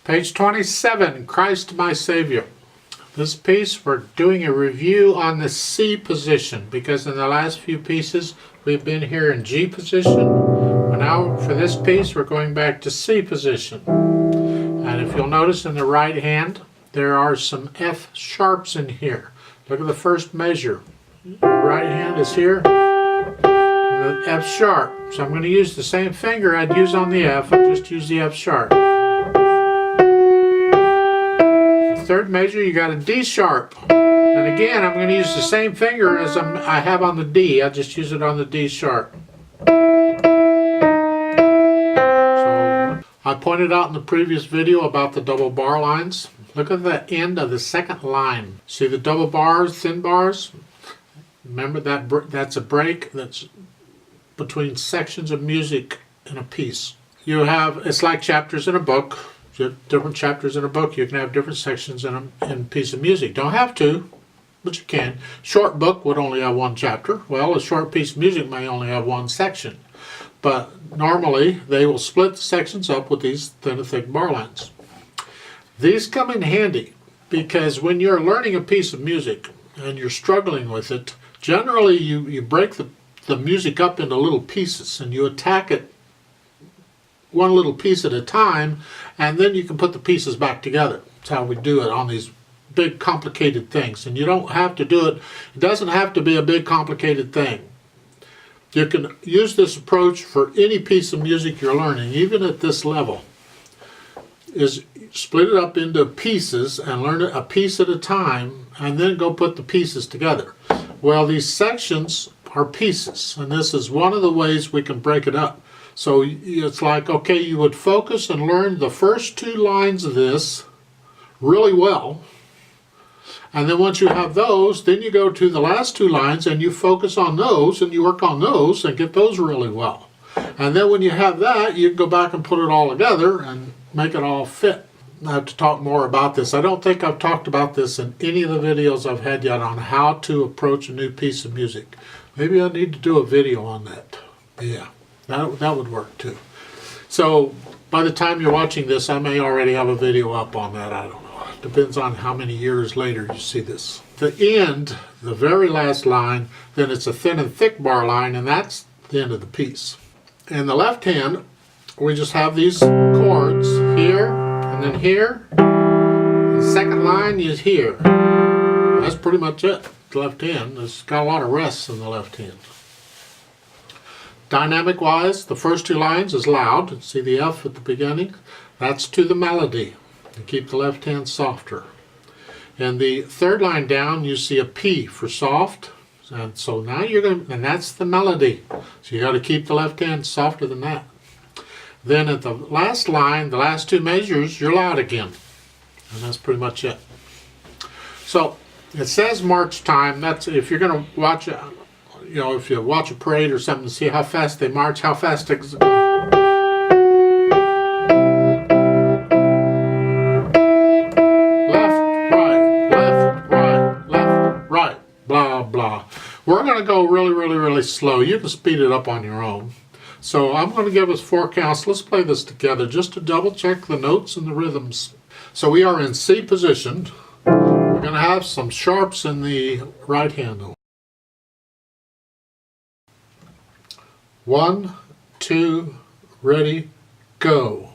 Page 27, Christ my Savior. This piece we're doing a review on the C position because in the last few pieces we've been here in G position. But now for this piece we're going back to C position. And if you'll notice in the right hand there are some F sharps in here. Look at the first measure. The right hand is here, and the F sharp. So I'm going to use the same finger I'd use on the F, I'll just use the F sharp. Third measure, you got a D sharp, and again I'm going to use the same finger as I have on the D. I'll just use it on the D sharp. So I pointed out in the previous video about the double bar lines. Look at the end of the second line. See the double bars, thin bars? Remember that's a break that's between sections of music in a piece. You have, it's like chapters in a book. Different chapters in a book, you can have different sections in a piece of music. Don't have to, but you can. Short book would only have one chapter. Well, a short piece of music may only have one section. But normally, they will split the sections up with these thin and thick bar lines. These come in handy because when you're learning a piece of music and you're struggling with it, generally you break the music up into little pieces and you attack it one little piece at a time, and then you can put the pieces back together. That's how we do it on these big complicated things. And you don't have to do it, it doesn't have to be a big complicated thing. You can use this approach for any piece of music you're learning, even at this level. Is split it up into pieces and learn it a piece at a time, and then go put the pieces together. Well, these sections are pieces, and this is one of the ways we can break it up. So it's like, okay, you would focus and learn the first two lines of this really well. And then once you have those, then you go to the last two lines and you focus on those and you work on those and get those really well. And then when you have that, you can go back and put it all together and make it all fit. I have to talk more about this. I don't think I've talked about this in any of the videos I've had yet on how to approach a new piece of music. Maybe I need to do a video on that. Yeah. That would work too. So by the time you're watching this, I may already have a video up on that. I don't know. It depends on how many years later you see this. The end, the very last line, then it's a thin and thick bar line, and that's the end of the piece. In the left hand, we just have these chords here and then here. The second line is here. That's pretty much it. The left hand. It's got a lot of rests in the left hand. Dynamic wise, the first two lines is loud. See the F at the beginning? That's to the melody. You keep the left hand softer. And the third line down, you see a P for soft. And so now you're going to, and that's the melody. So you got to keep the left hand softer than that. Then at the last line, the last two measures, you're loud again. And that's pretty much it. So it says march time. That's if you're going to watch it. You know, if you watch a parade or something, see how fast they march, how fast it goes. Left, right, blah, blah. We're going to go really, really, really slow. You can speed it up on your own. So I'm going to give us 4 counts. Let's play this together just to double check the notes and the rhythms. So we are in C position. We're going to have some sharps in the right hand though. 1, 2, ready, go.